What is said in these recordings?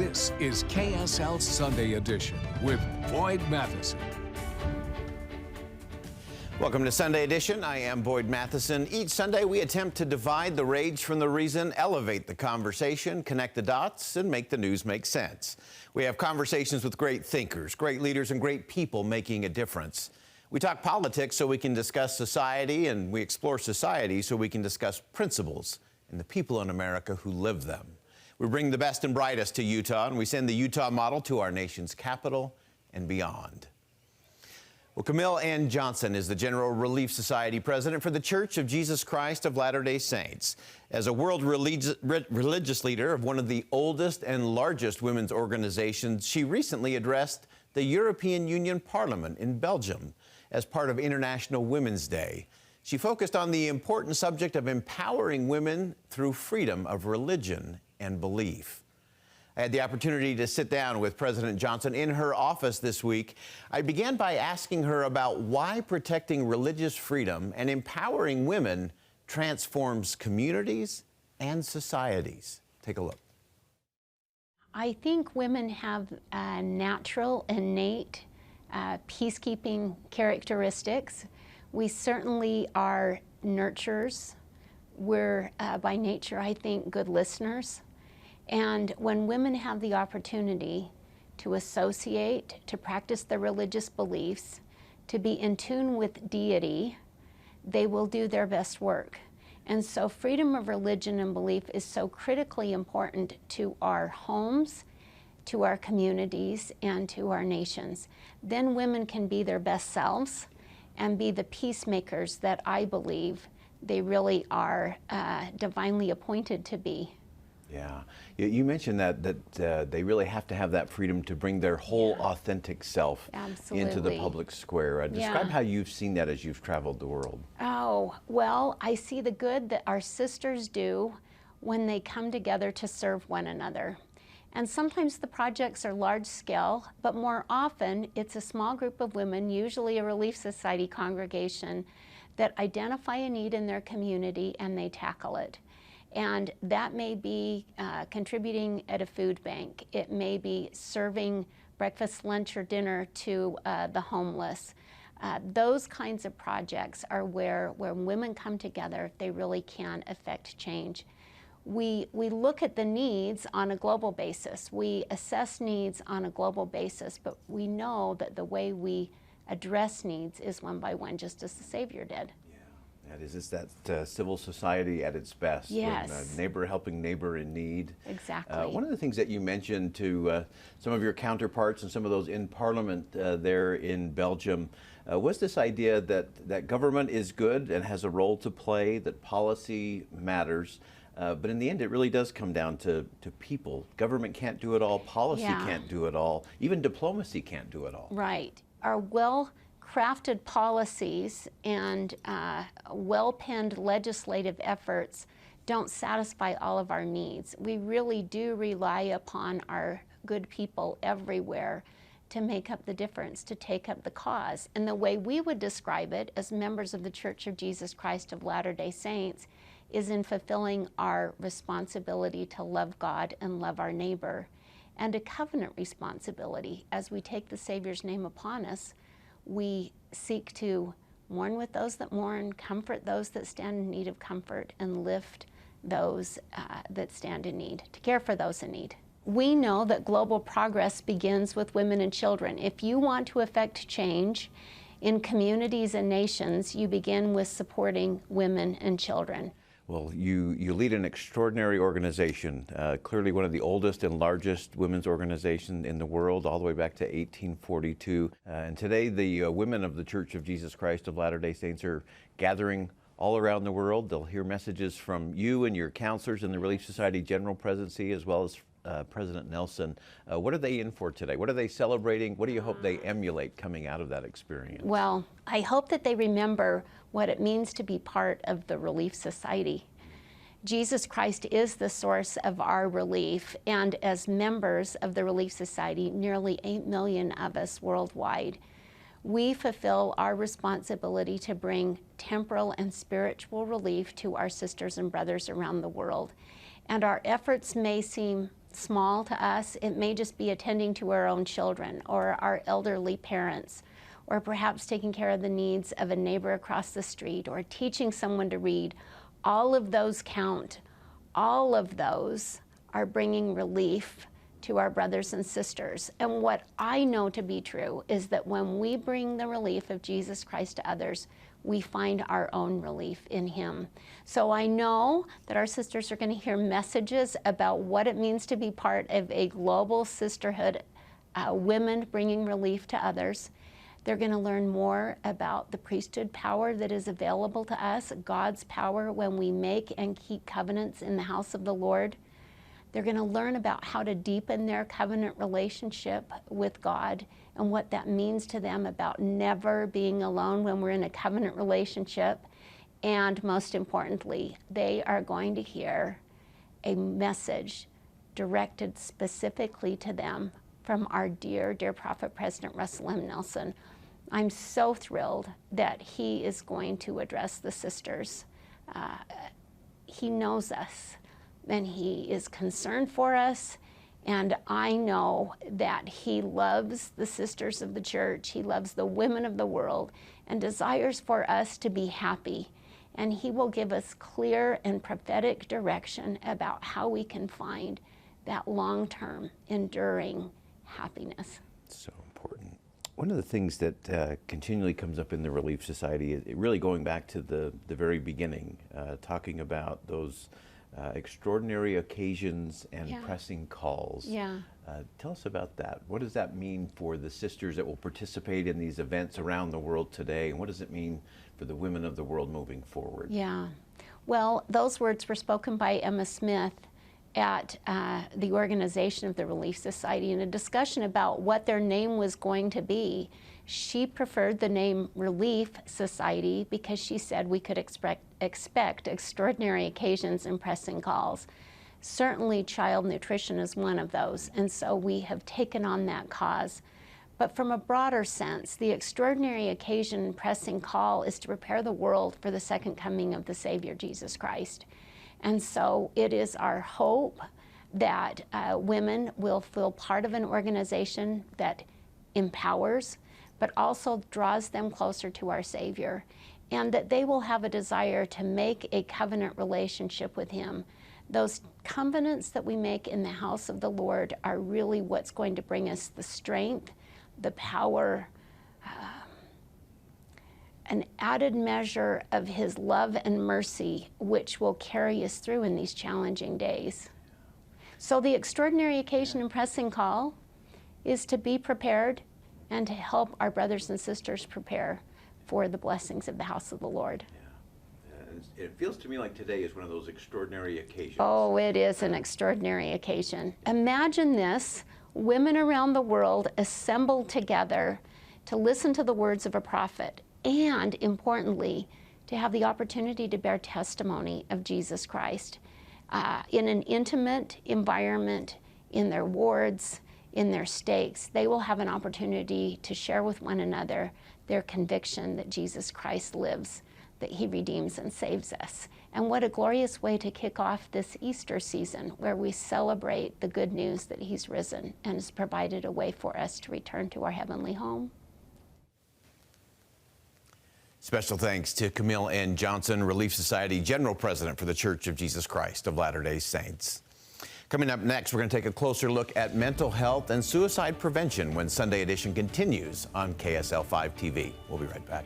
This is KSL Sunday Edition with Boyd Matheson. Welcome to Sunday Edition. I am Boyd Matheson. Each Sunday we attempt to divide the rage from the reason, elevate the conversation, connect the dots, and make the news make sense. We have conversations with great thinkers, great leaders, and great people making a difference. We talk politics so we can discuss society, and we explore society so we can discuss principles and the people in America who live them. We bring the best and brightest to Utah, and we send the Utah model to our nation's capital and beyond. Well, Camille N. is the General Relief Society president for the Church of Jesus Christ of Latter-day Saints. As a world religious leader of one of the oldest and largest women's organizations, she recently addressed the European Union Parliament in Belgium as part of International Women's Day. She focused on the important subject of empowering women through freedom of religion and belief. I had the opportunity to sit down with President Johnson in her office this week. I began by asking her about why protecting religious freedom and empowering women transforms communities and societies. Take a look. I think women have natural, innate peacekeeping characteristics. We certainly are nurturers. We're, by nature, I think, good listeners. And when women have the opportunity to associate, to practice their religious beliefs, to be in tune with deity, they will do their best work. And so freedom of religion and belief is so critically important to our homes, to our communities, and to our nations. Then women can be their best selves and be the peacemakers that I believe they really are divinely appointed to be. Yeah, you mentioned that they really have to have that freedom to bring their whole authentic self into the public square. Describe how you've seen that as you've traveled the world. Oh, well, I see the good that our sisters do when they come together to serve one another. And sometimes the projects are large scale, but more often it's a small group of women, usually a Relief Society congregation, that identify a need in their community and they tackle it. And that may be contributing at a food bank. It may be serving breakfast, lunch, or dinner to the homeless. Those kinds of projects are where women come together, they really can affect change. We look at the needs on a global basis. We assess needs on a global basis, but we know that the way we address needs is one by one, just as the Savior did. That is, it's that civil society at its best. Yes. When, neighbor helping neighbor in need. Exactly. One of the things that you mentioned to some of your counterparts and some of those in Parliament there in Belgium was this idea that government is good and has a role to play, that policy matters, but in the end it really does come down to people. Government can't do it all, policy can't do it all, even diplomacy can't do it all. Right. Our well-crafted policies and well-penned legislative efforts don't satisfy all of our needs. We really do rely upon our good people everywhere to make up the difference, to take up the cause. And the way we would describe it as members of the Church of Jesus Christ of Latter-day Saints is in fulfilling our responsibility to love God and love our neighbor, and a covenant responsibility. As we take the Savior's name upon us, we seek to mourn with those that mourn, comfort those that stand in need of comfort, and lift those that stand in need, to care for those in need. We know that global progress begins with women and children. If you want to affect change in communities and nations, you begin with supporting women and children. Well, you lead an extraordinary organization, clearly one of the oldest and largest women's organizations in the world, all the way back to 1842. And today, the women of the Church of Jesus Christ of Latter-day Saints are gathering all around the world. They'll hear messages from you and your counselors in the Relief Society General Presidency, as well as President Nelson. What are they in for today? What are they celebrating? What do you hope they emulate coming out of that experience? Well, I hope that they remember what it means to be part of the Relief Society. Jesus Christ is the source of our relief, and as members of the Relief Society, nearly 8 million of us worldwide, we fulfill our responsibility to bring temporal and spiritual relief to our sisters and brothers around the world. And our efforts may seem small to us. It may just be attending to our own children or our elderly parents, or perhaps taking care of the needs of a neighbor across the street, or teaching someone to read. All of those count. All of those are bringing relief to our brothers and sisters. And what I know to be true is that when we bring the relief of Jesus Christ to others, we find our own relief in him. So I know that our sisters are going to hear messages about what it means to be part of a global sisterhood, women bringing relief to others. They're going to learn more about the priesthood power that is available to us, God's power when we make and keep covenants in the house of the Lord. They're going to learn about how to deepen their covenant relationship with God and what that means to them about never being alone when we're in a covenant relationship. And most importantly, they are going to hear a message directed specifically to them from our dear, dear Prophet President Russell M. Nelson. I'm so thrilled that he is going to address the sisters. He knows us, and he is concerned for us, and I know that he loves the sisters of the church. He loves the women of the world and desires for us to be happy, and he will give us clear and prophetic direction about how we can find that long-term, enduring happiness. So important. One of the things that continually comes up in the Relief Society is really going back to the very beginning, talking about those extraordinary occasions and pressing calls. Tell us about that. What does that mean for the sisters that will participate in these events around the world today, and what does it mean for the women of the world moving forward? Well, those words were spoken by Emma Smith at the organization of the Relief Society in a discussion about what their name was going to be. She preferred the name Relief Society because she said we could expect extraordinary occasions and pressing calls. Certainly child nutrition is one of those, and so we have taken on that cause. But from a broader sense, the extraordinary occasion and pressing call is to prepare the world for the second coming of the Savior, Jesus Christ. And so it is our hope that women will feel part of an organization that empowers, but also draws them closer to our Savior, and that they will have a desire to make a covenant relationship with him. Those covenants that we make in the house of the Lord are really what's going to bring us the strength, the power, an added measure of his love and mercy, which will carry us through in these challenging days. So the extraordinary occasion and pressing call is to be prepared and to help our brothers and sisters prepare for the blessings of the house of the Lord. It feels to me like today is one of those extraordinary occasions. Oh, it is an extraordinary occasion. Imagine this, women around the world assembled together to listen to the words of a prophet, and importantly, to have the opportunity to bear testimony of Jesus Christ in an intimate environment, in their wards, in their stakes. They will have an opportunity to share with one another their conviction that Jesus Christ lives, that he redeems and saves us. And what a glorious way to kick off this Easter season, where we celebrate the good news that he's risen and has provided a way for us to return to our heavenly home. Special thanks to Camille N. Johnson, Relief Society General President for the Church of Jesus Christ of Latter-day Saints. Coming up next, we're going to take a closer look at mental health and suicide prevention when Sunday Edition continues on KSL 5 TV. We'll be right back.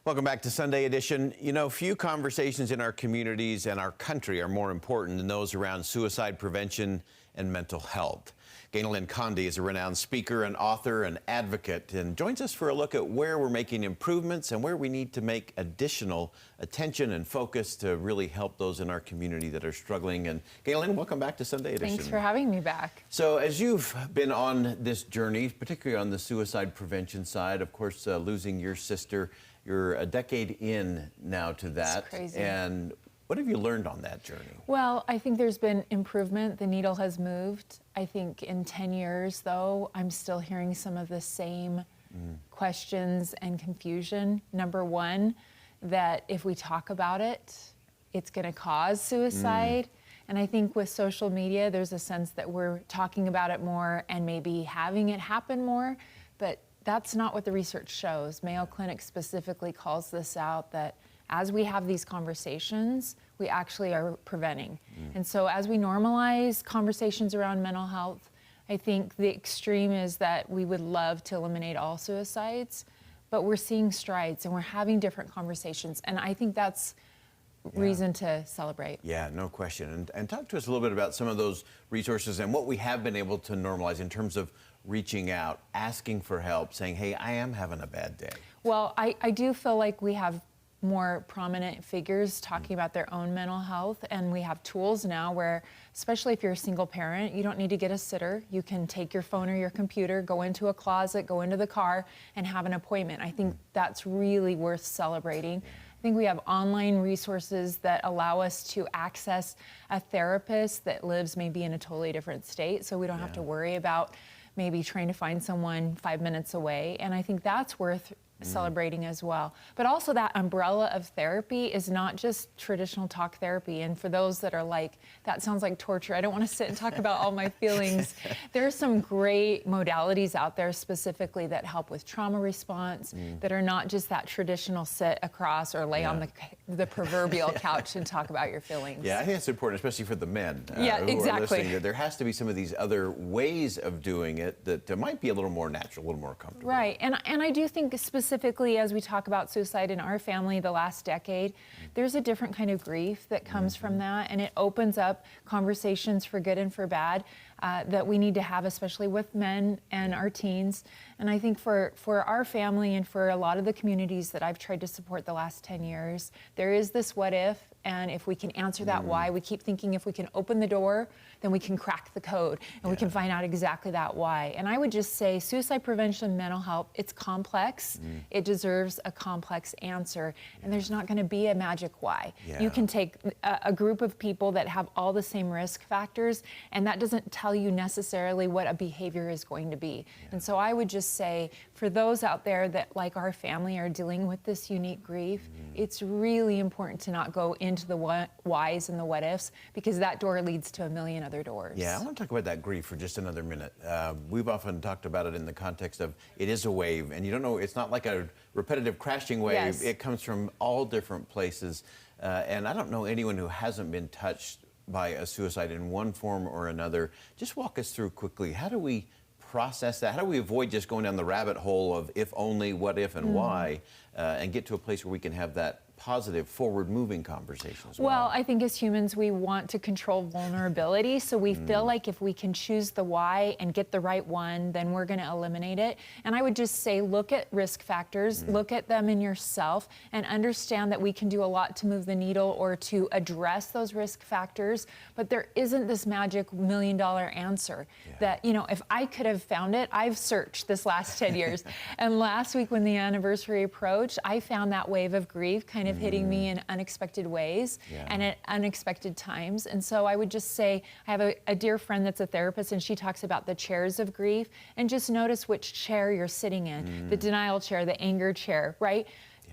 Welcome back to Sunday Edition. You know, few conversations in our communities and our country are more important than those around suicide prevention and mental health. Ganel-Lyn Condie is a renowned speaker and author and advocate, and joins us for a look at where we're making improvements and where we need to make additional attention and focus to really help those in our community that are struggling. And Ganel-Lyn, welcome back to Sunday Edition. Thanks for having me back. So as you've been on this journey, particularly on the suicide prevention side, of course, losing your sister, you're a decade in now to that. It's crazy. And what have you learned on that journey? Well, I think there's been improvement. The needle has moved. I think in 10 years, though, I'm still hearing some of the same questions and confusion. Number one, that if we talk about it, it's going to cause suicide. And I think with social media, there's a sense that we're talking about it more and maybe having it happen more, but that's not what the research shows. Mayo Clinic specifically calls this out, that as we have these conversations, we actually are preventing. And so as we normalize conversations around mental health, I think the extreme is that we would love to eliminate all suicides, but we're seeing strides and we're having different conversations. And I think that's reason to celebrate. Yeah, no question. And talk to us a little bit about some of those resources and what we have been able to normalize in terms of reaching out, asking for help, saying, hey, I am having a bad day. Well, I do feel like we have more prominent figures talking about their own mental health, and we have tools now where, especially if you're a single parent, you don't need to get a sitter. You can take your phone or your computer, go into a closet, go into the car, and have an appointment. I think that's really worth celebrating. I think we have online resources that allow us to access a therapist that lives maybe in a totally different state, so we don't have to worry about maybe trying to find someone 5 minutes away. And I think that's worth celebrating as well. But also that umbrella of therapy is not just traditional talk therapy. And for those that are like, that sounds like torture, I don't want to sit and talk about all my feelings. There are some great modalities out there specifically that help with trauma response, that are not just that traditional sit across or lay on the proverbial couch and talk about your feelings. Yeah, I think that's important, especially for the men who are listening. That there has to be some of these other ways of doing it that might be a little more natural, a little more comfortable. Right, and I do think specifically as we talk about suicide in our family the last decade, there's a different kind of grief that comes from that, and it opens up conversations for good and for bad that we need to have, especially with men and our teens. And I think for our family and for a lot of the communities that I've tried to support the last 10 years, there is this what if, and if we can answer that why, we keep thinking if we can open the door, then we can crack the code and we can find out exactly that why. And I would just say suicide prevention, mental health, it's complex. It deserves a complex answer, and there's not going to be a magic why. You can take a group of people that have all the same risk factors, and that doesn't tell you necessarily what a behavior is going to be. And so I would just say, for those out there that, like our family, are dealing with this unique grief, it's really important to not go into the whys and the what ifs, because that door leads to a million other doors. Yeah, I want to talk about that grief for just another minute. We've often talked about it in the context of it is a wave, and you don't know, it's not like a repetitive crashing wave. Yes. It comes from all different places, and I don't know anyone who hasn't been touched by a suicide in one form or another. Just walk us through quickly, how do we process that? How do we avoid just going down the rabbit hole of if only, what if, and why, and get to a place where we can have that positive, forward-moving conversation as well? Well, I think as humans, we want to control vulnerability, so we feel like if we can choose the why and get the right one, then we're going to eliminate it. And I would just say, look at risk factors, look at them in yourself, and understand that we can do a lot to move the needle or to address those risk factors, but there isn't this magic million-dollar answer that, you know, if I could have found it, I've searched this last 10 years. And last week when the anniversary approached, I found that wave of grief kind of hitting me in unexpected ways and at unexpected times. And so I would just say, I have a dear friend that's a therapist, and she talks about the chairs of grief, and just notice which chair you're sitting in, the denial chair, the anger chair, right?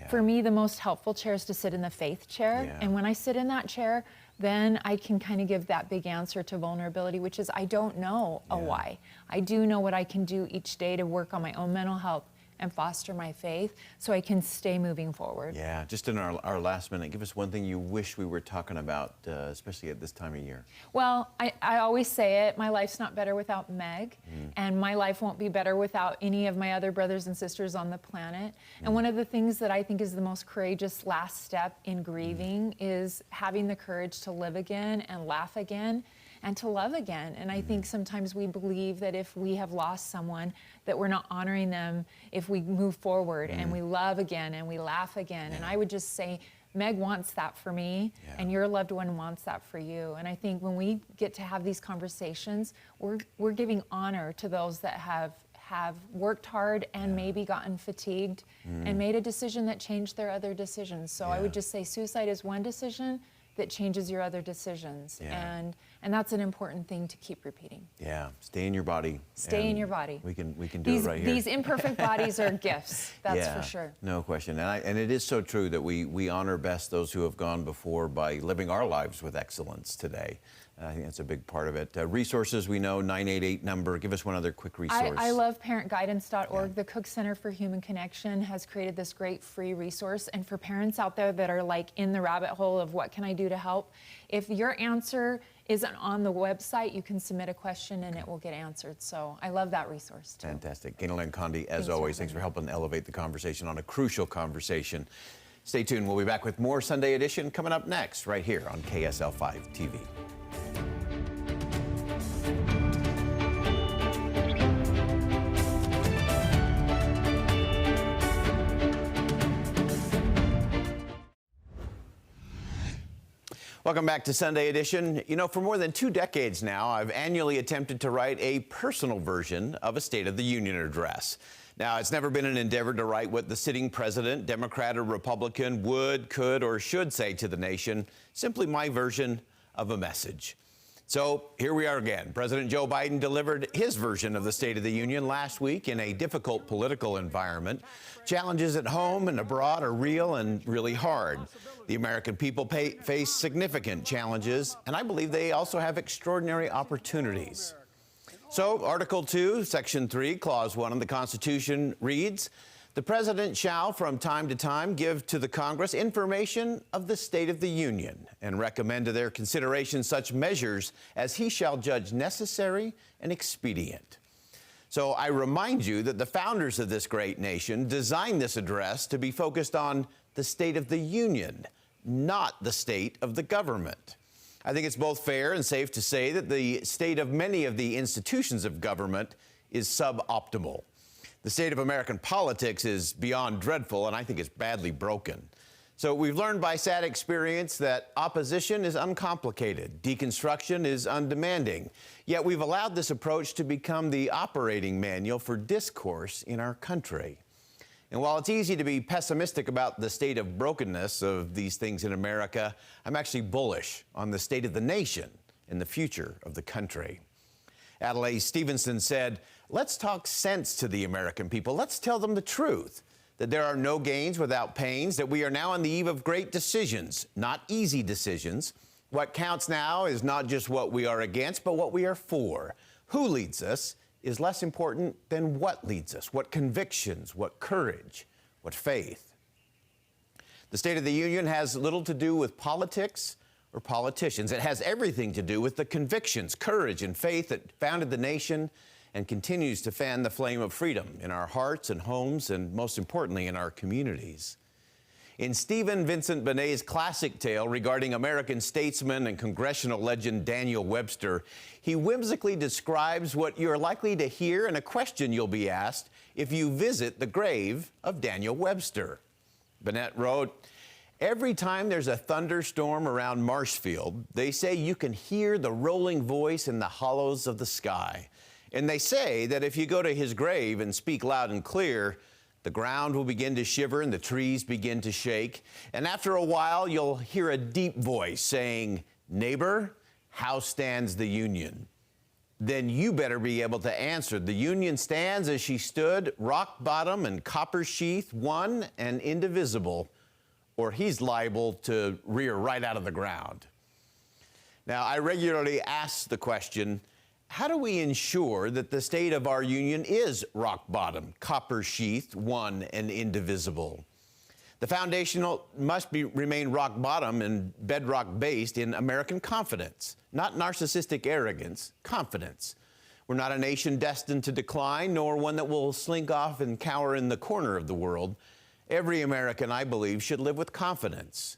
For me, the most helpful chair is to sit in the faith chair. And when I sit in that chair, then I can kind of give that big answer to vulnerability, which is I don't know a why. I do know what I can do each day to work on my own mental health and foster my faith so I can stay moving forward. Yeah, just in our last minute, give us one thing you wish we were talking about, especially at this time of year. Well, I always say it, my life's not better without Meg, and my life won't be better without any of my other brothers and sisters on the planet. And one of the things that I think is the most courageous last step in grieving is having the courage to live again and laugh again and to love again. And I think sometimes we believe that if we have lost someone, that we're not honoring them if we move forward and we love again and we laugh again. And I would just say, Meg wants that for me, and your loved one wants that for you. And I think when we get to have these conversations, we're giving honor to those that have worked hard and maybe gotten fatigued and made a decision that changed their other decisions. So I would just say suicide is one decision. that changes your other decisions. Yeah. And that's an important thing to keep repeating. Yeah, stay in your body. Stay in your body. We can do it right here. These imperfect bodies are gifts, that's for sure. No question. And it is so true that we honor best those who have gone before by living our lives with excellence today. I think that's a big part of it. Resources, we know, 988 number. Give us one other quick resource. I love parentguidance.org. The Cook Center for Human Connection has created this great free resource. And for parents out there that are like in the rabbit hole of what can I do to help, if your answer isn't on the website, you can submit a question and it will get answered. So I love that resource too. Fantastic. Ganel-Lyn Condie, as always, thanks for helping elevate the conversation on a crucial conversation. Stay tuned. We'll be back with more Sunday Edition coming up next right here on KSL 5 TV. Welcome back to Sunday Edition. You know, for more than 2 decades now, I've annually attempted to write a personal version of a State of the Union address. Now, it's never been an endeavor to write what the sitting president, Democrat or Republican, would, could, or should say to the nation, simply my version of a message. So here we are again. President Joe Biden delivered his version of the State of the Union last week in a difficult political environment. Challenges at home and abroad are real and really hard. The American people face significant challenges, and I believe they also have extraordinary opportunities. So Article 2, Section 3, Clause 1 of the Constitution reads, the President shall from time to time give to the Congress information of the State of the Union and recommend to their consideration such measures as he shall judge necessary and expedient. So I remind you that the founders of this great nation designed this address to be focused on the State of the Union, not the state of the government. I think it's both fair and safe to say that the state of many of the institutions of government is suboptimal. The state of American politics is beyond dreadful, and I think it's badly broken. So we've learned by sad experience that opposition is uncomplicated, deconstruction is undemanding, yet we've allowed this approach to become the operating manual for discourse in our country. And while it's easy to be pessimistic about the state of brokenness of these things in America, I'm actually bullish on the state of the nation and the future of the country. Adlai Stevenson said, let's talk sense to the American people. Let's tell them the truth, that there are no gains without pains, that we are now on the eve of great decisions, not easy decisions. What counts now is not just what we are against, but what we are for. Who leads us is less important than what leads us, what convictions, what courage, what faith. The State of the Union has little to do with politics or politicians. It has everything to do with the convictions, courage, and faith that founded the nation and continues to fan the flame of freedom in our hearts and homes and, most importantly, in our communities. In Stephen Vincent Benet's classic tale regarding American statesman and congressional legend Daniel Webster, he whimsically describes what you're likely to hear and a question you'll be asked if you visit the grave of Daniel Webster. Benet wrote, every time there's a thunderstorm around Marshfield, they say you can hear the rolling voice in the hollows of the sky. And they say that if you go to his grave and speak loud and clear, the ground will begin to shiver and the trees begin to shake. And after a while, you'll hear a deep voice saying, neighbor, how stands the Union? Then you better be able to answer. The Union stands as she stood, rock bottom and copper sheath, one and indivisible, or he's liable to rear right out of the ground. Now, I regularly ask the question, how do we ensure that the state of our union is rock bottom, copper sheathed, one and indivisible? The foundation must remain rock bottom and bedrock based in American confidence, not narcissistic arrogance, confidence. We're not a nation destined to decline, nor one that will slink off and cower in the corner of the world. Every American, I believe, should live with confidence.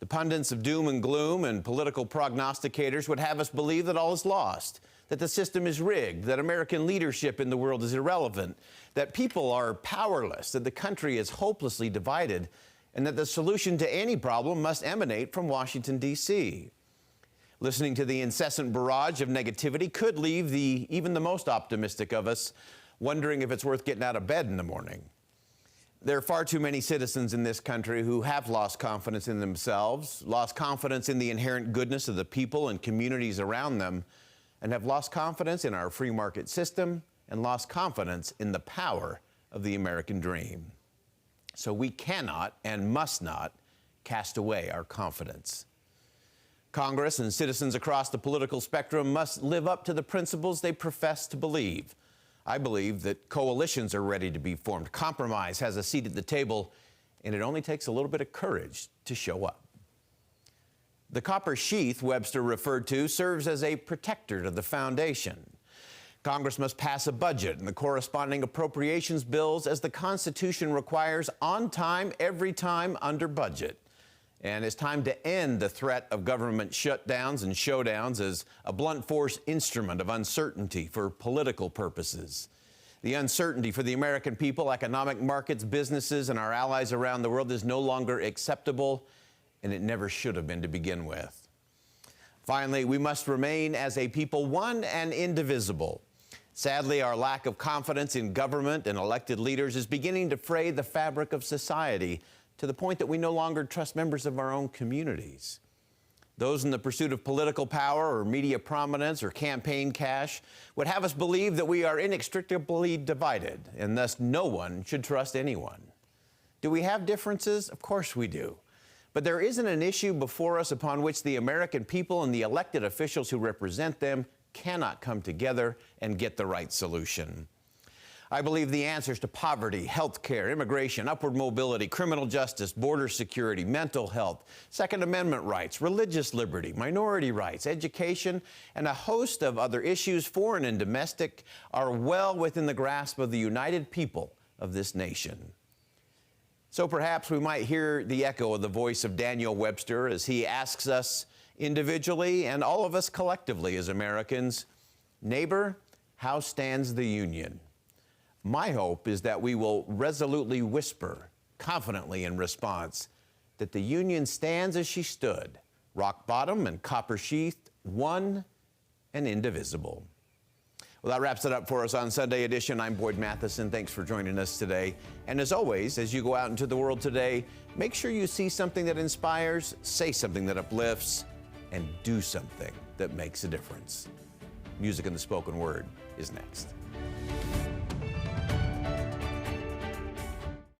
The pundits of doom and gloom and political prognosticators would have us believe that all is lost, that the system is rigged, that American leadership in the world is irrelevant, that people are powerless, that the country is hopelessly divided, and that the solution to any problem must emanate from Washington, D.C. Listening to the incessant barrage of negativity could leave even the most optimistic of us wondering if it's worth getting out of bed in the morning. There are far too many citizens in this country who have lost confidence in themselves, lost confidence in the inherent goodness of the people and communities around them, and have lost confidence in our free market system and lost confidence in the power of the American dream. So we cannot and must not cast away our confidence. Congress and citizens across the political spectrum must live up to the principles they profess to believe. I believe that coalitions are ready to be formed. Compromise has a seat at the table, and it only takes a little bit of courage to show up. The copper sheath Webster referred to serves as a protector to the foundation. Congress must pass a budget and the corresponding appropriations bills as the Constitution requires, on time, every time, under budget. And it's time to end the threat of government shutdowns and showdowns as a blunt force instrument of uncertainty for political purposes. The uncertainty for the American people, economic markets, businesses, and our allies around the world is no longer acceptable, and it never should have been to begin with. Finally, we must remain as a people one and indivisible. Sadly, our lack of confidence in government and elected leaders is beginning to fray the fabric of society, to the point that we no longer trust members of our own communities. Those in the pursuit of political power or media prominence or campaign cash would have us believe that we are inextricably divided, and thus no one should trust anyone. Do we have differences? Of course we do. But there isn't an issue before us upon which the American people and the elected officials who represent them cannot come together and get the right solution. I believe the answers to poverty, health care, immigration, upward mobility, criminal justice, border security, mental health, Second Amendment rights, religious liberty, minority rights, education, and a host of other issues, foreign and domestic, are well within the grasp of the united people of this nation. So perhaps we might hear the echo of the voice of Daniel Webster as he asks us individually and all of us collectively as Americans, neighbor, how stands the Union? My hope is that we will resolutely whisper, confidently in response, that the Union stands as she stood, rock bottom and copper sheathed, one and indivisible. Well, that wraps it up for us on Sunday Edition. I'm Boyd Matheson. Thanks for joining us today. And as always, as you go out into the world today, make sure you see something that inspires, say something that uplifts, and do something that makes a difference. Music and the spoken word is next.